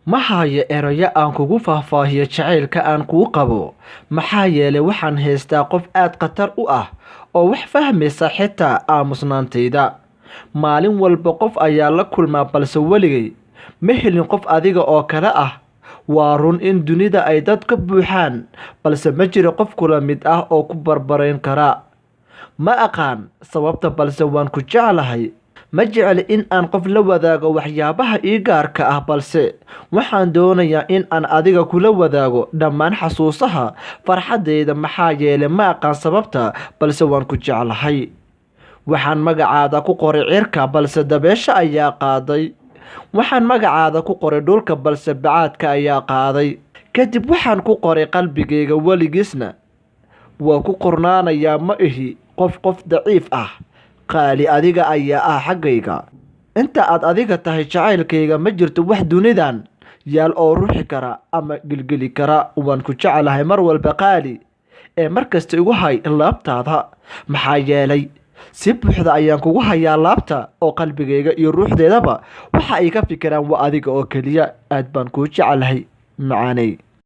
Ma hayo erayo aan kugu faahfaahiyo jacaylka aan kuu qabo, maxaa yeelay waxaan haystaa qof aad khatar u ah oo wax fahmaysa xitaa aamusnaantayda. Maalin walba qof ayaa la kulmaa balse weligay ma helin qof adiga oo kale ah. Waa run in dunida ay dad ka buuxaan, balse ma jiro qof kula mid ah oo ku barbarayn kara. Ma aqaan sababta balse waan ku jeclahay. Ma jecli in aan qof la wadaago waxyaabaha ii gaarka ah, balse waxaan doonayaa in aan adiga kula wadaago dhammaan xasuusaha farxadeyda. Maxaa yeelay ma aqaan sababta balse waan ku jeclahay. Waxaan magacaada ku qoray cirka balse dabeesha ayaa qaaday. Waxaan magacaada ku qoray dhulka balse bacaadka ayaa qaaday. Kadib waxaan ku qoray qalbigayga weligiisna waa ku qornaanayaa. Ma ihi qof daciif ah. Qaali adiga ayaa ah xaggayga. Inta aad adiga tahay jacaylkayga ma jirto wax dunidan yaal oo ruuxi kara ama gilgili kara. Waan ku jeclahay mar walba qaali, ee markasta igu hay laabtaada. Maxaa yeelay si buuxda ayaan kugu hayaa laabta, oo qalbigayga iyo ruuxdeedaba waxa ay ka fikiraan waa adiga oo keliya. Aad baan kuu jeclahay macaanay.